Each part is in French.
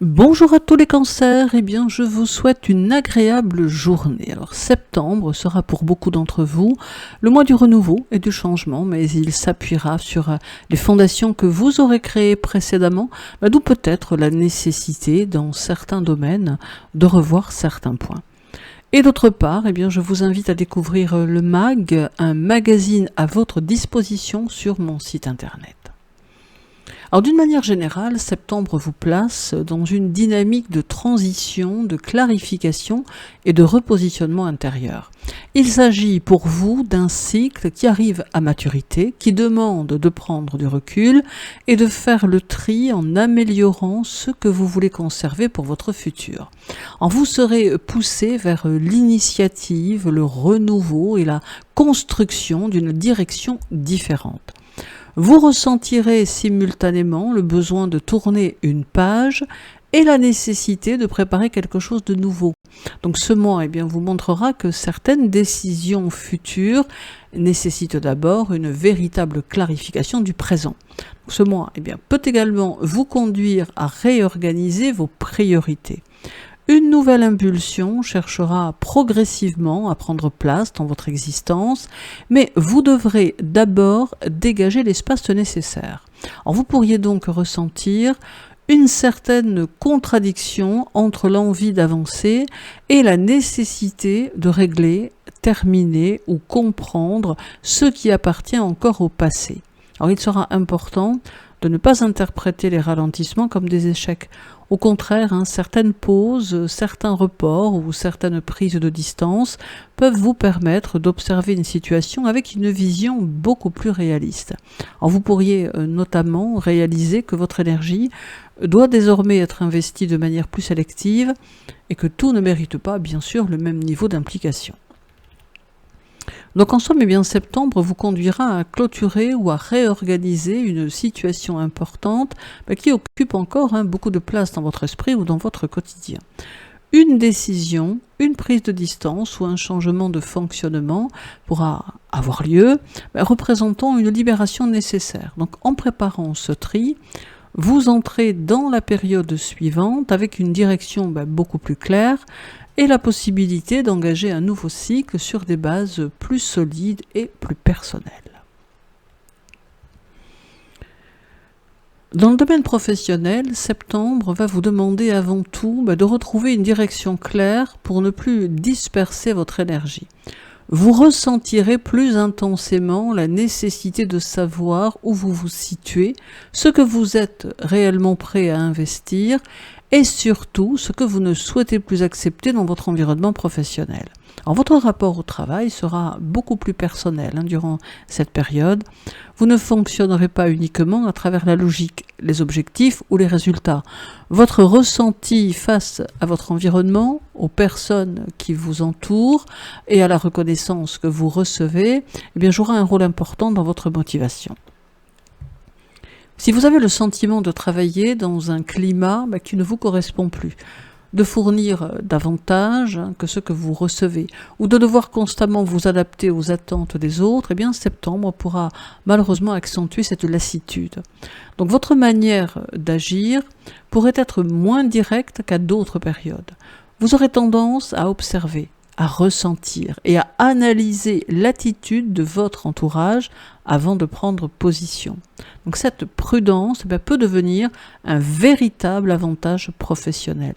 Bonjour à tous les cancers, eh bien je vous souhaite une agréable journée. Alors septembre sera pour beaucoup d'entre vous le mois du renouveau et du changement, mais il s'appuiera sur les fondations que vous aurez créées précédemment, d'où peut-être la nécessité dans certains domaines de revoir certains points. Et d'autre part, eh bien, je vous invite à découvrir le MAG, un magazine à votre disposition sur mon site internet. Alors d'une manière générale, septembre vous place dans une dynamique de transition, de clarification et de repositionnement intérieur. Il s'agit pour vous d'un cycle qui arrive à maturité, qui demande de prendre du recul et de faire le tri en améliorant ce que vous voulez conserver pour votre futur. Alors vous serez poussé vers l'initiative, le renouveau et la construction d'une direction différente. Vous ressentirez simultanément le besoin de tourner une page et la nécessité de préparer quelque chose de nouveau. Donc ce mois vous montrera que certaines décisions futures nécessitent d'abord une véritable clarification du présent. Ce mois peut également vous conduire à réorganiser vos priorités. Une nouvelle impulsion cherchera progressivement à prendre place dans votre existence, mais vous devrez d'abord dégager l'espace nécessaire. Alors vous pourriez donc ressentir une certaine contradiction entre l'envie d'avancer et la nécessité de régler, terminer ou comprendre ce qui appartient encore au passé. Alors il sera important de ne pas interpréter les ralentissements comme des échecs. Au contraire, certaines pauses, certains reports ou certaines prises de distance peuvent vous permettre d'observer une situation avec une vision beaucoup plus réaliste. Alors vous pourriez notamment réaliser que votre énergie doit désormais être investie de manière plus sélective et que tout ne mérite pas, bien sûr, le même niveau d'implication. Donc en somme, septembre vous conduira à clôturer ou à réorganiser une situation importante qui occupe encore beaucoup de place dans votre esprit ou dans votre quotidien. Une décision, une prise de distance ou un changement de fonctionnement pourra avoir lieu, représentant une libération nécessaire. Donc en préparant ce tri, vous entrez dans la période suivante avec une direction beaucoup plus claire, et la possibilité d'engager un nouveau cycle sur des bases plus solides et plus personnelles. Dans le domaine professionnel, septembre va vous demander avant tout de retrouver une direction claire pour ne plus disperser votre énergie. Vous ressentirez plus intensément la nécessité de savoir où vous vous situez, ce que vous êtes réellement prêt à investir et surtout ce que vous ne souhaitez plus accepter dans votre environnement professionnel. Alors, votre rapport au travail sera beaucoup plus personnel durant cette période. Vous ne fonctionnerez pas uniquement à travers la logique, les objectifs ou les résultats. Votre ressenti face à votre environnement, aux personnes qui vous entourent et à la reconnaissance que vous recevez, jouera un rôle important dans votre motivation. Si vous avez le sentiment de travailler dans un climat qui ne vous correspond plus, de fournir davantage que ce que vous recevez, ou de devoir constamment vous adapter aux attentes des autres, septembre pourra malheureusement accentuer cette lassitude. Donc votre manière d'agir pourrait être moins directe qu'à d'autres périodes. Vous aurez tendance à observer, à ressentir et à analyser l'attitude de votre entourage avant de prendre position. Donc cette prudence peut devenir un véritable avantage professionnel.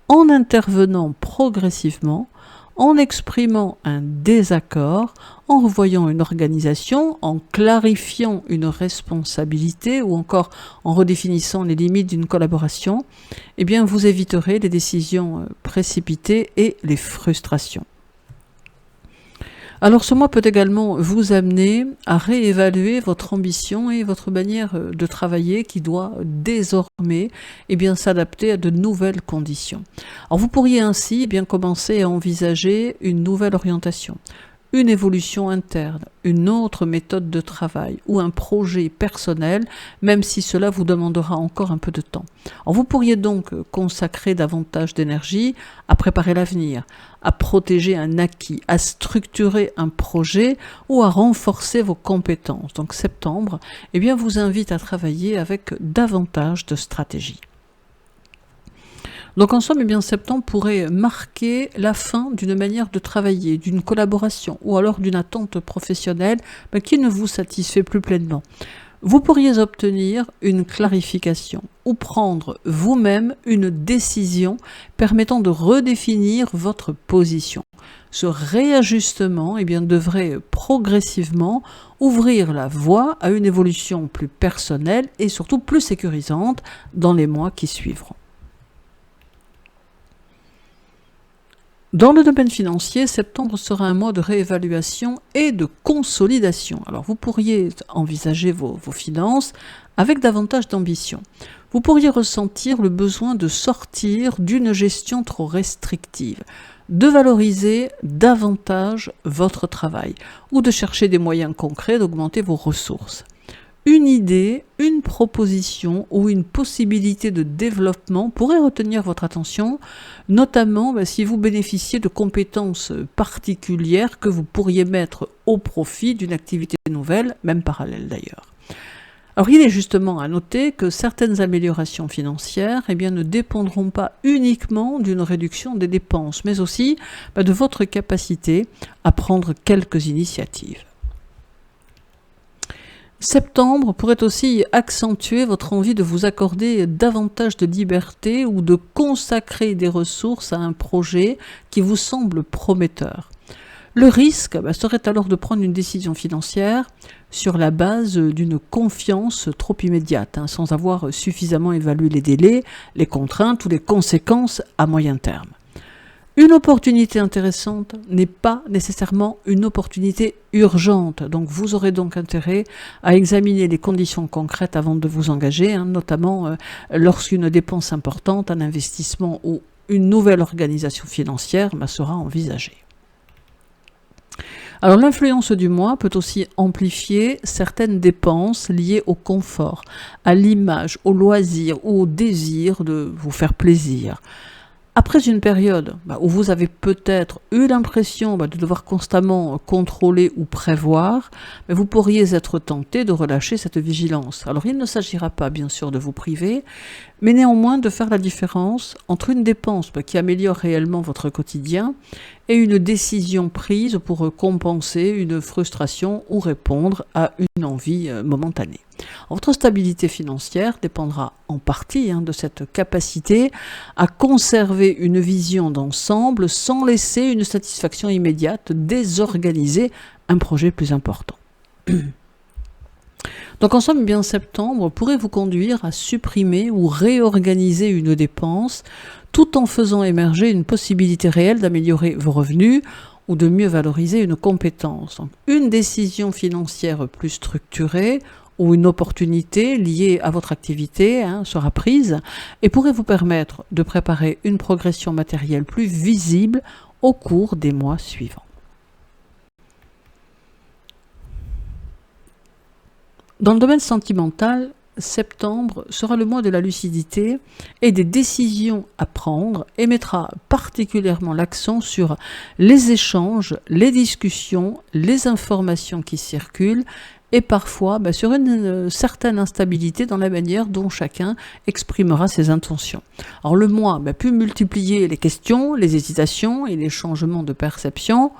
En intervenant progressivement, en exprimant un désaccord, en revoyant une organisation, en clarifiant une responsabilité ou encore en redéfinissant les limites d'une collaboration, vous éviterez les décisions précipitées et les frustrations. Alors ce mois peut également vous amener à réévaluer votre ambition et votre manière de travailler qui doit désormais s'adapter à de nouvelles conditions. Alors vous pourriez ainsi commencer à envisager une nouvelle orientation, une évolution interne, une autre méthode de travail ou un projet personnel, même si cela vous demandera encore un peu de temps. Alors vous pourriez donc consacrer davantage d'énergie à préparer l'avenir, à protéger un acquis, à structurer un projet ou à renforcer vos compétences. Donc septembre vous invite à travailler avec davantage de stratégie. Donc en somme, eh bien, septembre pourrait marquer la fin d'une manière de travailler, d'une collaboration ou alors d'une attente professionnelle qui ne vous satisfait plus pleinement. Vous pourriez obtenir une clarification ou prendre vous-même une décision permettant de redéfinir votre position. Ce réajustement eh bien, devrait progressivement ouvrir la voie à une évolution plus personnelle et surtout plus sécurisante dans les mois qui suivront. Dans le domaine financier, septembre sera un mois de réévaluation et de consolidation. Alors vous pourriez envisager vos finances avec davantage d'ambition. Vous pourriez ressentir le besoin de sortir d'une gestion trop restrictive, de valoriser davantage votre travail ou de chercher des moyens concrets d'augmenter vos ressources. Une idée, une proposition ou une possibilité de développement pourrait retenir votre attention, notamment si vous bénéficiez de compétences particulières que vous pourriez mettre au profit d'une activité nouvelle, même parallèle d'ailleurs. Alors il est justement à noter que certaines améliorations financières ne dépendront pas uniquement d'une réduction des dépenses, mais aussi de votre capacité à prendre quelques initiatives. Septembre pourrait aussi accentuer votre envie de vous accorder davantage de liberté ou de consacrer des ressources à un projet qui vous semble prometteur. Le risque serait alors de prendre une décision financière sur la base d'une confiance trop immédiate, sans avoir suffisamment évalué les délais, les contraintes ou les conséquences à moyen terme. Une opportunité intéressante n'est pas nécessairement une opportunité urgente, donc vous aurez donc intérêt à examiner les conditions concrètes avant de vous engager, notamment lorsqu'une dépense importante, un investissement ou une nouvelle organisation financière sera envisagée. Alors l'influence du mois peut aussi amplifier certaines dépenses liées au confort, à l'image, au loisir ou au désir de vous faire plaisir. Après une période où vous avez peut-être eu l'impression de devoir constamment contrôler ou prévoir, vous pourriez être tenté de relâcher cette vigilance. Alors il ne s'agira pas bien sûr de vous priver, mais néanmoins de faire la différence entre une dépense qui améliore réellement votre quotidien et une décision prise pour compenser une frustration ou répondre à une envie momentanée. Votre stabilité financière dépendra en partie de cette capacité à conserver une vision d'ensemble sans laisser une satisfaction immédiate désorganiser un projet plus important. Donc en somme, septembre pourrait vous conduire à supprimer ou réorganiser une dépense tout en faisant émerger une possibilité réelle d'améliorer vos revenus ou de mieux valoriser une compétence. Donc, une décision financière plus structurée ou une opportunité liée à votre activité sera prise et pourrait vous permettre de préparer une progression matérielle plus visible au cours des mois suivants. Dans le domaine sentimental, septembre sera le mois de la lucidité et des décisions à prendre et mettra particulièrement l'accent sur les échanges, les discussions, les informations qui circulent et parfois sur une certaine instabilité dans la manière dont chacun exprimera ses intentions. Alors le mois peut multiplier les questions, les hésitations et les changements de perception,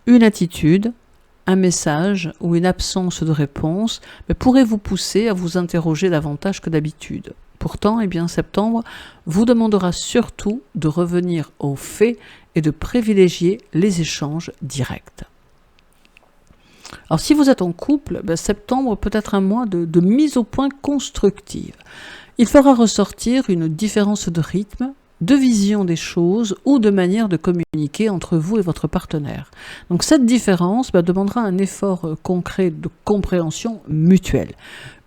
une attitude, un message ou une absence de réponse pourrait vous pousser à vous interroger davantage que d'habitude. Pourtant, septembre vous demandera surtout de revenir aux faits et de privilégier les échanges directs. Alors si vous êtes en couple, septembre peut être un mois de mise au point constructive. Il fera ressortir une différence de rythme, de vision des choses ou de manière de communiquer entre vous et votre partenaire. Donc cette différence demandera un effort concret de compréhension mutuelle.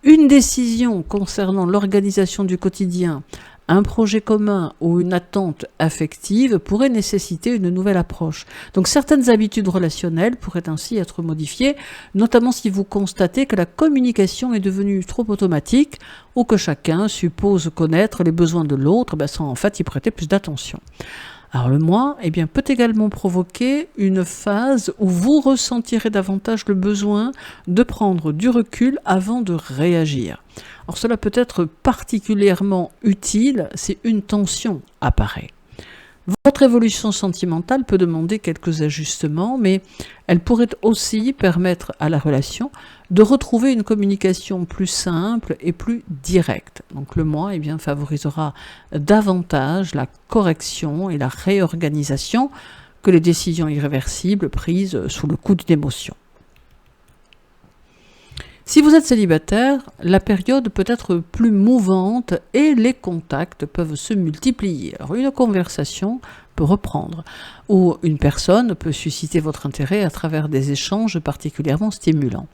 Une décision concernant l'organisation du quotidien, un projet commun ou une attente affective pourrait nécessiter une nouvelle approche. Donc certaines habitudes relationnelles pourraient ainsi être modifiées, notamment si vous constatez que la communication est devenue trop automatique ou que chacun suppose connaître les besoins de l'autre sans en fait y prêter plus d'attention. Alors le mois, eh bien, peut également provoquer une phase où vous ressentirez davantage le besoin de prendre du recul avant de réagir. Alors cela peut être particulièrement utile si une tension apparaît. Votre évolution sentimentale peut demander quelques ajustements, mais elle pourrait aussi permettre à la relation de retrouver une communication plus simple et plus directe. Donc le mois, eh bien, favorisera davantage la correction et la réorganisation que les décisions irréversibles prises sous le coup d'une émotion. Si vous êtes célibataire, la période peut être plus mouvante et les contacts peuvent se multiplier. Alors une conversation peut reprendre ou une personne peut susciter votre intérêt à travers des échanges particulièrement stimulants.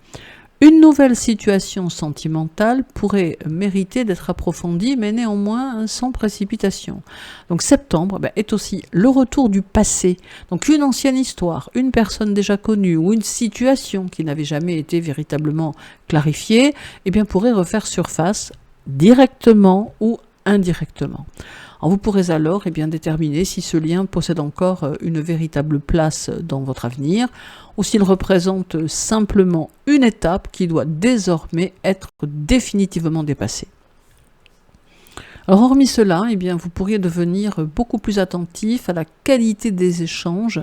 Une nouvelle situation sentimentale pourrait mériter d'être approfondie, mais néanmoins sans précipitation. Donc septembre est aussi le retour du passé. Donc une ancienne histoire, une personne déjà connue ou une situation qui n'avait jamais été véritablement clarifiée, eh bien pourrait refaire surface directement ou indirectement. Alors vous pourrez alors déterminer si ce lien possède encore une véritable place dans votre avenir ou s'il représente simplement une étape qui doit désormais être définitivement dépassée. Alors hormis cela, vous pourriez devenir beaucoup plus attentif à la qualité des échanges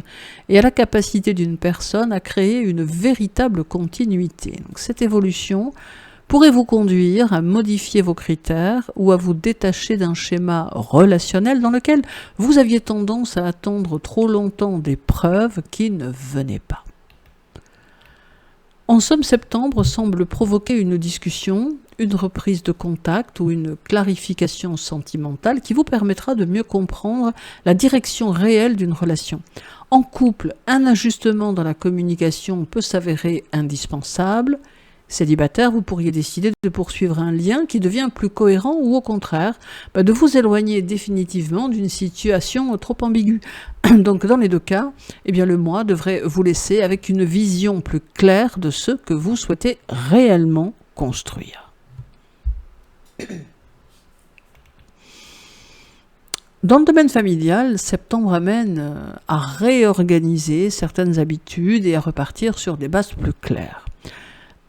et à la capacité d'une personne à créer une véritable continuité. Donc, cette évolution pourrait vous conduire à modifier vos critères ou à vous détacher d'un schéma relationnel dans lequel vous aviez tendance à attendre trop longtemps des preuves qui ne venaient pas. En somme, septembre semble provoquer une discussion, une reprise de contact ou une clarification sentimentale qui vous permettra de mieux comprendre la direction réelle d'une relation. En couple, un ajustement dans la communication peut s'avérer indispensable. Célibataire, vous pourriez décider de poursuivre un lien qui devient plus cohérent ou au contraire, de vous éloigner définitivement d'une situation trop ambiguë. Donc dans les deux cas, le mois devrait vous laisser avec une vision plus claire de ce que vous souhaitez réellement construire. Dans le domaine familial, septembre amène à réorganiser certaines habitudes et à repartir sur des bases plus claires.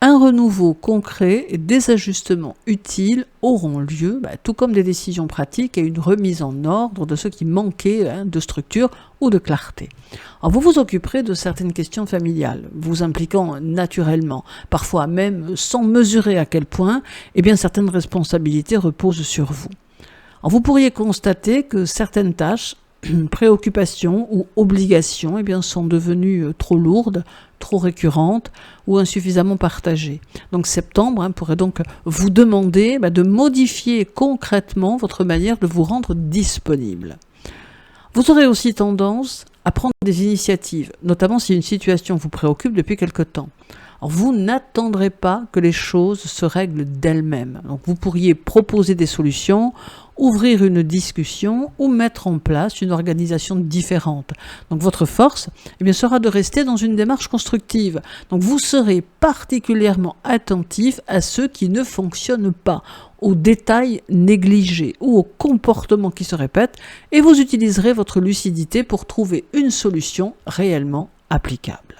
Un renouveau concret et des ajustements utiles auront lieu, tout comme des décisions pratiques et une remise en ordre de ce qui manquait de structure ou de clarté. Alors vous vous occuperez de certaines questions familiales, vous impliquant naturellement, parfois même sans mesurer à quel point, certaines responsabilités reposent sur vous. Alors vous pourriez constater que certaines tâches, préoccupations ou obligations sont devenues trop lourdes, trop récurrentes ou insuffisamment partagées. Donc septembre pourrait donc vous demander de modifier concrètement votre manière de vous rendre disponible. Vous aurez aussi tendance à prendre des initiatives, notamment si une situation vous préoccupe depuis quelque temps. Alors, vous n'attendrez pas que les choses se règlent d'elles-mêmes. Donc, vous pourriez proposer des solutions, ouvrir une discussion ou mettre en place une organisation différente. Donc, votre force sera de rester dans une démarche constructive. Donc, vous serez particulièrement attentif à ceux qui ne fonctionnent pas, aux détails négligés ou aux comportements qui se répètent, et vous utiliserez votre lucidité pour trouver une solution réellement applicable.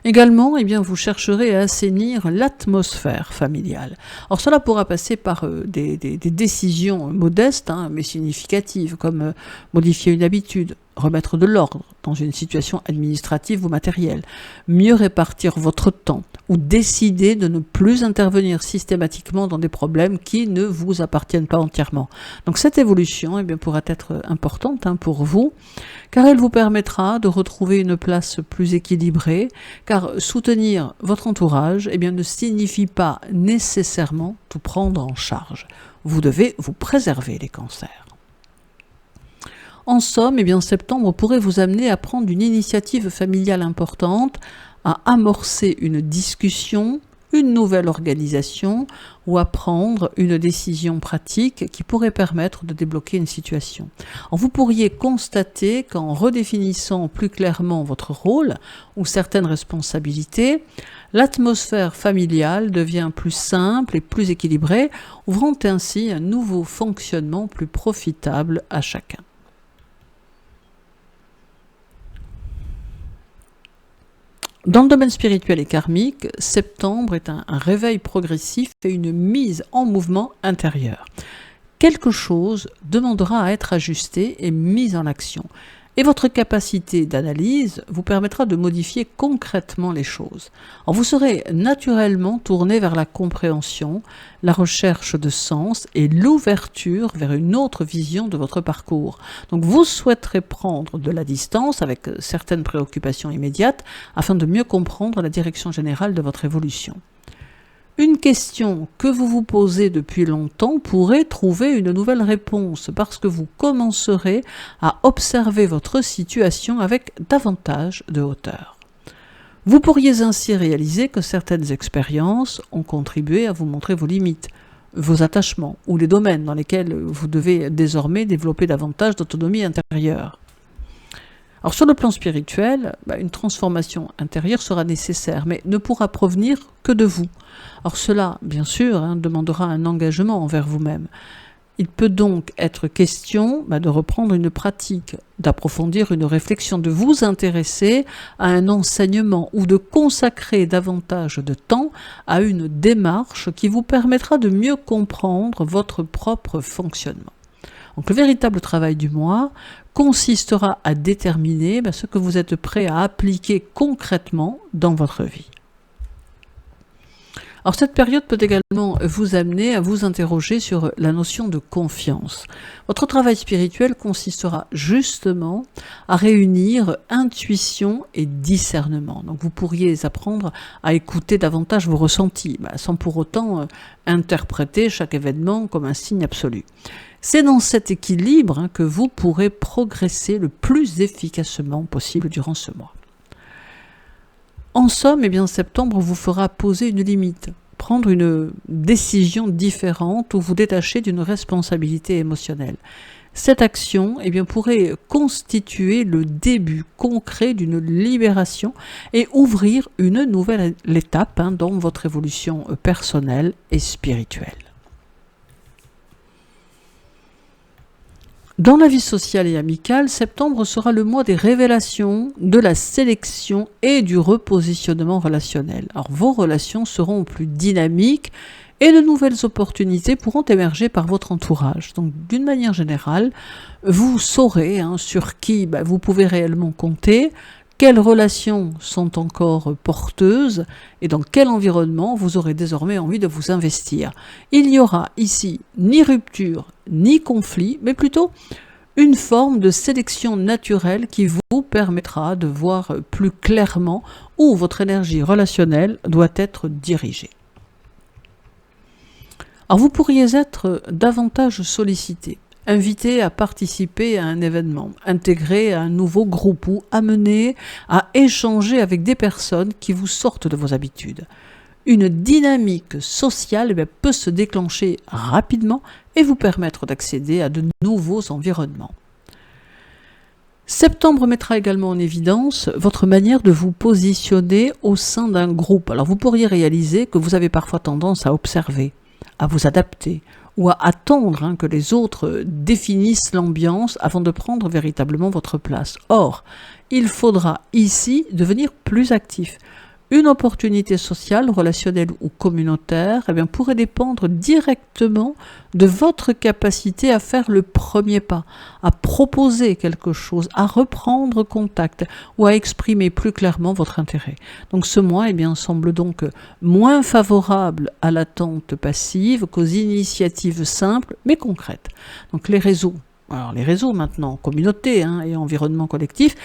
Également, vous chercherez à assainir l'atmosphère familiale. Alors cela pourra passer par des décisions modestes, mais significatives, comme modifier une habitude, remettre de l'ordre dans une situation administrative ou matérielle, mieux répartir votre temps ou décider de ne plus intervenir systématiquement dans des problèmes qui ne vous appartiennent pas entièrement. Donc cette évolution pourra être importante pour vous, car elle vous permettra de retrouver une place plus équilibrée, car soutenir votre entourage ne signifie pas nécessairement tout prendre en charge. Vous devez vous préserver les cancers. En somme, septembre pourrait vous amener à prendre une initiative familiale importante, à amorcer une discussion, une nouvelle organisation ou à prendre une décision pratique qui pourrait permettre de débloquer une situation. Alors, vous pourriez constater qu'en redéfinissant plus clairement votre rôle ou certaines responsabilités, L'atmosphère familiale devient plus simple et plus équilibrée, ouvrant ainsi un nouveau fonctionnement plus profitable à chacun. Dans le domaine spirituel et karmique, septembre est un réveil progressif et une mise en mouvement intérieur. Quelque chose demandera à être ajusté et mis en action. Et votre capacité d'analyse vous permettra de modifier concrètement les choses. Alors vous serez naturellement tourné vers la compréhension, la recherche de sens et l'ouverture vers une autre vision de votre parcours. Donc vous souhaiterez prendre de la distance avec certaines préoccupations immédiates afin de mieux comprendre la direction générale de votre évolution. Une question que vous vous posez depuis longtemps pourrait trouver une nouvelle réponse parce que vous commencerez à observer votre situation avec davantage de hauteur. Vous pourriez ainsi réaliser que certaines expériences ont contribué à vous montrer vos limites, vos attachements ou les domaines dans lesquels vous devez désormais développer davantage d'autonomie intérieure. Alors sur le plan spirituel, une transformation intérieure sera nécessaire, mais ne pourra provenir que de vous. Alors cela, bien sûr, demandera un engagement envers vous-même. Il peut donc être question de reprendre une pratique, d'approfondir une réflexion, de vous intéresser à un enseignement ou de consacrer davantage de temps à une démarche qui vous permettra de mieux comprendre votre propre fonctionnement. Donc le véritable travail du mois consistera à déterminer ce que vous êtes prêt à appliquer concrètement dans votre vie. Alors cette période peut également vous amener à vous interroger sur la notion de confiance. Votre travail spirituel consistera justement à réunir intuition et discernement. Donc vous pourriez apprendre à écouter davantage vos ressentis, sans pour autant interpréter chaque événement comme un signe absolu. C'est dans cet équilibre que vous pourrez progresser le plus efficacement possible durant ce mois. En somme, septembre vous fera poser une limite, prendre une décision différente ou vous détacher d'une responsabilité émotionnelle. Cette action pourrait constituer le début concret d'une libération et ouvrir une nouvelle étape dans votre évolution personnelle et spirituelle. Dans la vie sociale et amicale, septembre sera le mois des révélations, de la sélection et du repositionnement relationnel. Alors vos relations seront plus dynamiques et de nouvelles opportunités pourront émerger par votre entourage. Donc d'une manière générale, vous saurez sur qui vous pouvez réellement compter, quelles relations sont encore porteuses et dans quel environnement vous aurez désormais envie de vous investir. Il n'y aura ici ni rupture ni conflit, mais plutôt une forme de sélection naturelle qui vous permettra de voir plus clairement où votre énergie relationnelle doit être dirigée. Alors vous pourriez être davantage sollicité, invité à participer à un événement, intégré à un nouveau groupe ou amené à échanger avec des personnes qui vous sortent de vos habitudes. Une dynamique sociale peut se déclencher rapidement et vous permettre d'accéder à de nouveaux environnements. Septembre mettra également en évidence votre manière de vous positionner au sein d'un groupe. Alors vous pourriez réaliser que vous avez parfois tendance à observer, à vous adapter ou à attendre que les autres définissent l'ambiance avant de prendre véritablement votre place. Or, il faudra ici devenir plus actif. Une opportunité sociale, relationnelle ou communautaire pourrait dépendre directement de votre capacité à faire le premier pas, à proposer quelque chose, à reprendre contact ou à exprimer plus clairement votre intérêt. Donc ce mois semble donc moins favorable à l'attente passive qu'aux initiatives simples mais concrètes. Donc les réseaux maintenant, communautés et environnements collectifs,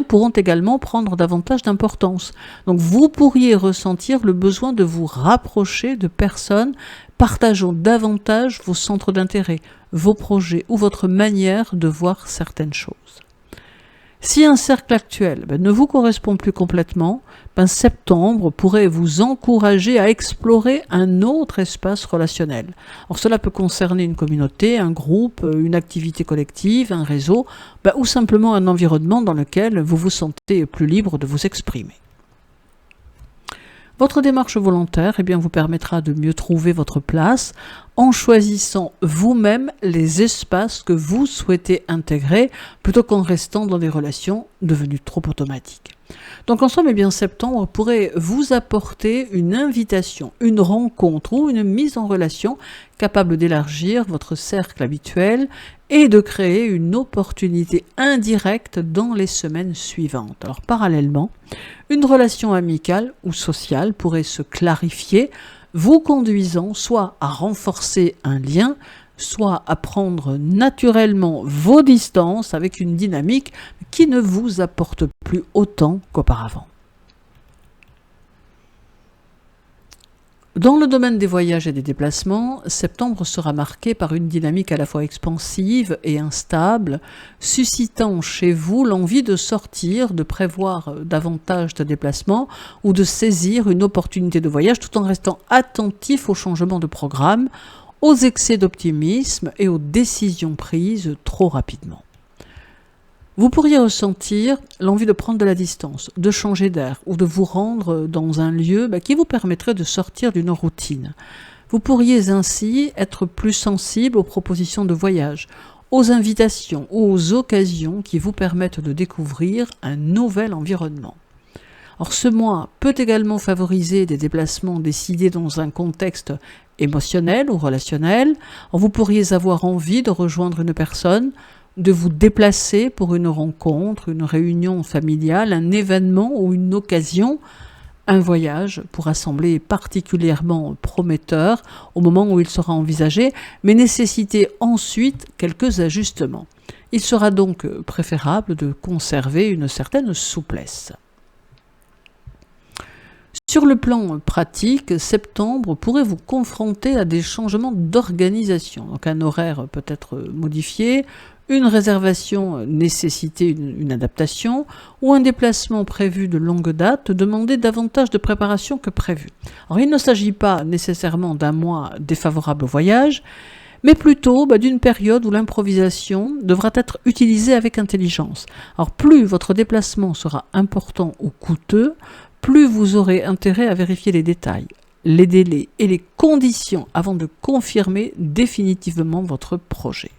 pourront également prendre davantage d'importance. Donc vous pourriez ressentir le besoin de vous rapprocher de personnes partageant davantage vos centres d'intérêt, vos projets ou votre manière de voir certaines choses. Si un cercle actuel ne vous correspond plus complètement, septembre pourrait vous encourager à explorer un autre espace relationnel. Alors cela peut concerner une communauté, un groupe, une activité collective, un réseau, ou simplement un environnement dans lequel vous vous sentez plus libre de vous exprimer. Votre démarche volontaire vous permettra de mieux trouver votre place en choisissant vous-même les espaces que vous souhaitez intégrer plutôt qu'en restant dans des relations devenues trop automatiques. Donc en somme, septembre pourrait vous apporter une invitation, une rencontre ou une mise en relation capable d'élargir votre cercle habituel et de créer une opportunité indirecte dans les semaines suivantes. Alors parallèlement, une relation amicale ou sociale pourrait se clarifier, vous conduisant soit à renforcer un lien, soit à prendre naturellement vos distances avec une dynamique qui ne vous apporte plus autant qu'auparavant. Dans le domaine des voyages et des déplacements, septembre sera marqué par une dynamique à la fois expansive et instable, suscitant chez vous l'envie de sortir, de prévoir davantage de déplacements ou de saisir une opportunité de voyage tout en restant attentif aux changements de programme, aux excès d'optimisme et aux décisions prises trop rapidement. Vous pourriez ressentir l'envie de prendre de la distance, de changer d'air ou de vous rendre dans un lieu qui vous permettrait de sortir d'une routine. Vous pourriez ainsi être plus sensible aux propositions de voyage, aux invitations ou aux occasions qui vous permettent de découvrir un nouvel environnement. Or, ce mois peut également favoriser des déplacements décidés dans un contexte émotionnel ou relationnel. Vous pourriez avoir envie de rejoindre une personne, de vous déplacer pour une rencontre, une réunion familiale, un événement ou une occasion. Un voyage pourra sembler particulièrement prometteur au moment où il sera envisagé, mais nécessiter ensuite quelques ajustements. Il sera donc préférable de conserver une certaine souplesse. Sur le plan pratique, septembre pourrait vous confronter à des changements d'organisation. Donc un horaire peut être modifié, une réservation nécessiter une adaptation ou un déplacement prévu de longue date demander davantage de préparation que prévu. Alors il ne s'agit pas nécessairement d'un mois défavorable au voyage, mais plutôt d'une période où l'improvisation devra être utilisée avec intelligence. Alors plus votre déplacement sera important ou coûteux, plus vous aurez intérêt à vérifier les détails, les délais et les conditions avant de confirmer définitivement votre projet.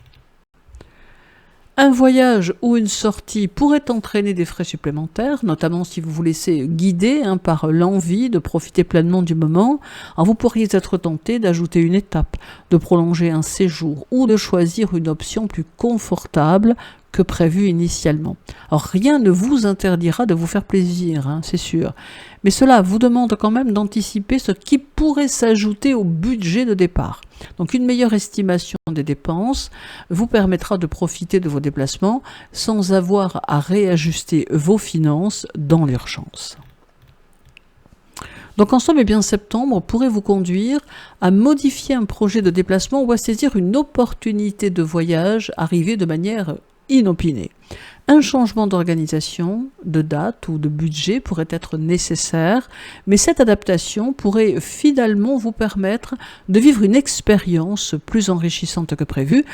Un voyage ou une sortie pourrait entraîner des frais supplémentaires, notamment si vous vous laissez guider par l'envie de profiter pleinement du moment. Alors vous pourriez être tenté d'ajouter une étape, de prolonger un séjour ou de choisir une option plus confortable que prévu initialement. Alors rien ne vous interdira de vous faire plaisir, c'est sûr, mais cela vous demande quand même d'anticiper ce qui pourrait s'ajouter au budget de départ. Donc une meilleure estimation des dépenses vous permettra de profiter de vos déplacements sans avoir à réajuster vos finances dans l'urgence. Donc en somme, septembre pourrait vous conduire à modifier un projet de déplacement ou à saisir une opportunité de voyage arrivée de manière inopinée. Un changement d'organisation, de date ou de budget pourrait être nécessaire, mais cette adaptation pourrait finalement vous permettre de vivre une expérience plus enrichissante que prévu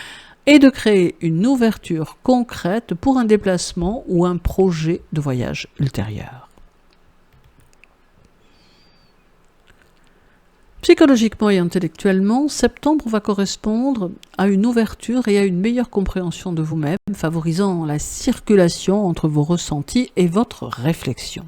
et de créer une ouverture concrète pour un déplacement ou un projet de voyage ultérieur. Psychologiquement et intellectuellement, septembre va correspondre à une ouverture et à une meilleure compréhension de vous-même, favorisant la circulation entre vos ressentis et votre réflexion.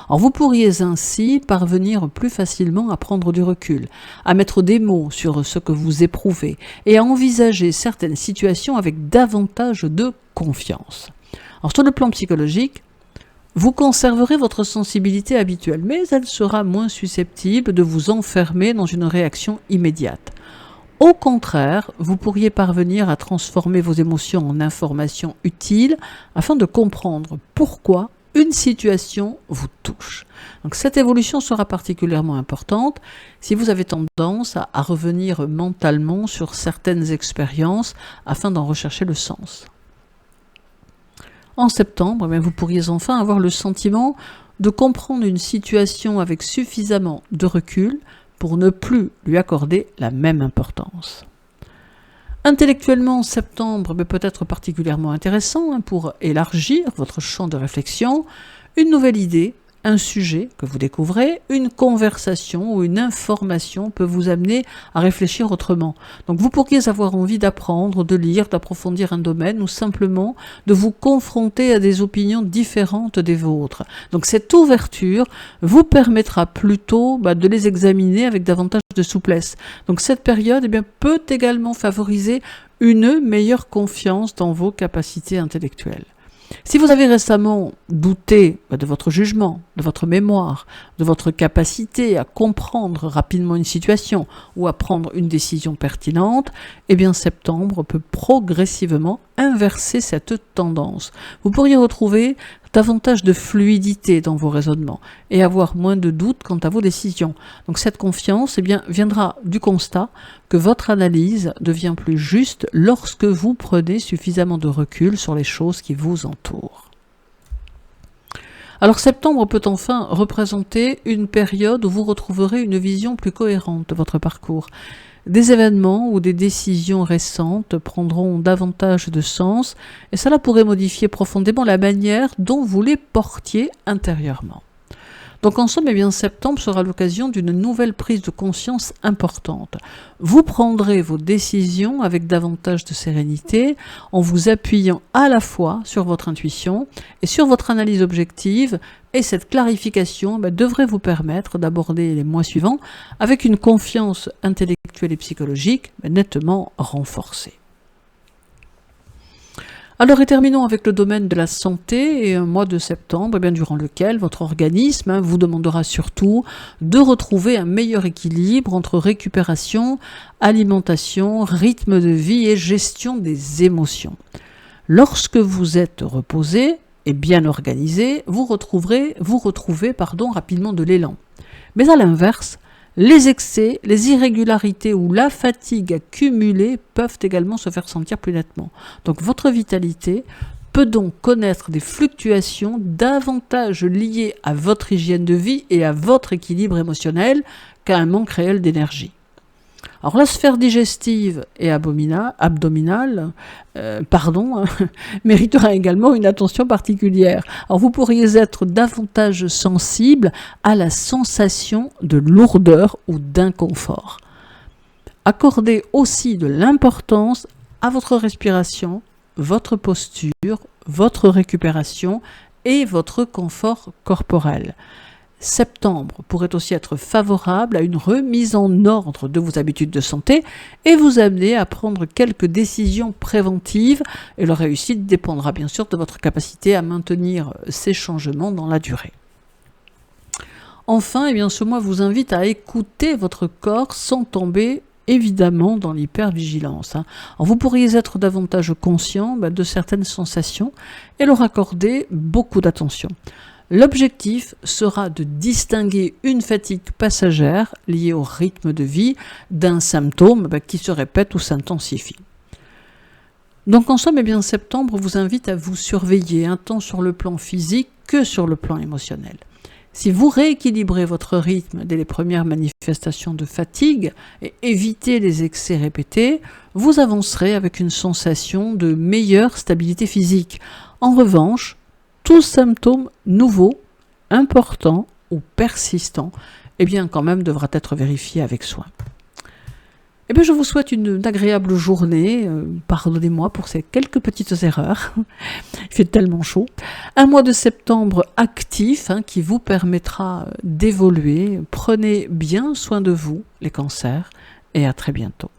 Alors vous pourriez ainsi parvenir plus facilement à prendre du recul, à mettre des mots sur ce que vous éprouvez et à envisager certaines situations avec davantage de confiance. Alors sur le plan psychologique, vous conserverez votre sensibilité habituelle, mais elle sera moins susceptible de vous enfermer dans une réaction immédiate. Au contraire, vous pourriez parvenir à transformer vos émotions en informations utiles afin de comprendre pourquoi une situation vous touche. Donc cette évolution sera particulièrement importante si vous avez tendance à revenir mentalement sur certaines expériences afin d'en rechercher le sens. En septembre, vous pourriez enfin avoir le sentiment de comprendre une situation avec suffisamment de recul pour ne plus lui accorder la même importance. Intellectuellement, septembre peut être particulièrement intéressant pour élargir votre champ de réflexion. Une nouvelle idée, un sujet que vous découvrez, une conversation ou une information peut vous amener à réfléchir autrement. Donc vous pourriez avoir envie d'apprendre, de lire, d'approfondir un domaine ou simplement de vous confronter à des opinions différentes des vôtres. Donc cette ouverture vous permettra plutôt de les examiner avec davantage de souplesse. Donc cette période peut également favoriser une meilleure confiance dans vos capacités intellectuelles. Si vous avez récemment douté de votre jugement, de votre mémoire, de votre capacité à comprendre rapidement une situation ou à prendre une décision pertinente, septembre peut progressivement inverser cette tendance. Vous pourriez retrouver davantage de fluidité dans vos raisonnements et avoir moins de doutes quant à vos décisions. Donc cette confiance viendra du constat que votre analyse devient plus juste lorsque vous prenez suffisamment de recul sur les choses qui vous entourent. Alors septembre peut enfin représenter une période où vous retrouverez une vision plus cohérente de votre parcours. Des événements ou des décisions récentes prendront davantage de sens et cela pourrait modifier profondément la manière dont vous les portiez intérieurement. Donc en somme, septembre sera l'occasion d'une nouvelle prise de conscience importante. Vous prendrez vos décisions avec davantage de sérénité en vous appuyant à la fois sur votre intuition et sur votre analyse objective, et cette clarification devrait vous permettre d'aborder les mois suivants avec une confiance intellectuelle et psychologique nettement renforcée. Alors, et terminons avec le domaine de la santé et un mois de septembre, durant lequel votre organisme vous demandera surtout de retrouver un meilleur équilibre entre récupération, alimentation, rythme de vie et gestion des émotions. Lorsque vous êtes reposé et bien organisé, vous retrouvez rapidement de l'élan. Mais à l'inverse, les excès, les irrégularités ou la fatigue accumulée peuvent également se faire sentir plus nettement. Donc votre vitalité peut donc connaître des fluctuations davantage liées à votre hygiène de vie et à votre équilibre émotionnel qu'à un manque réel d'énergie. Alors la sphère digestive et abdominale méritera également une attention particulière. Alors vous pourriez être davantage sensible à la sensation de lourdeur ou d'inconfort. Accordez aussi de l'importance à votre respiration, votre posture, votre récupération et votre confort corporel. Septembre pourrait aussi être favorable à une remise en ordre de vos habitudes de santé et vous amener à prendre quelques décisions préventives, et leur réussite dépendra bien sûr de votre capacité à maintenir ces changements dans la durée. Enfin, ce mois vous invite à écouter votre corps sans tomber évidemment dans l'hypervigilance. Alors, vous pourriez être davantage conscient de certaines sensations et leur accorder beaucoup d'attention. L'objectif sera de distinguer une fatigue passagère liée au rythme de vie d'un symptôme qui se répète ou s'intensifie. Donc en somme, septembre vous invite à vous surveiller tant sur le plan physique que sur le plan émotionnel. Si vous rééquilibrez votre rythme dès les premières manifestations de fatigue et évitez les excès répétés, vous avancerez avec une sensation de meilleure stabilité physique. En revanche, tout symptôme nouveau, important ou persistant, quand même devra être vérifié avec soin. Je vous souhaite une agréable journée, pardonnez-moi pour ces quelques petites erreurs, il fait tellement chaud. Un mois de septembre actif qui vous permettra d'évoluer. Prenez bien soin de vous, les cancers, et à très bientôt.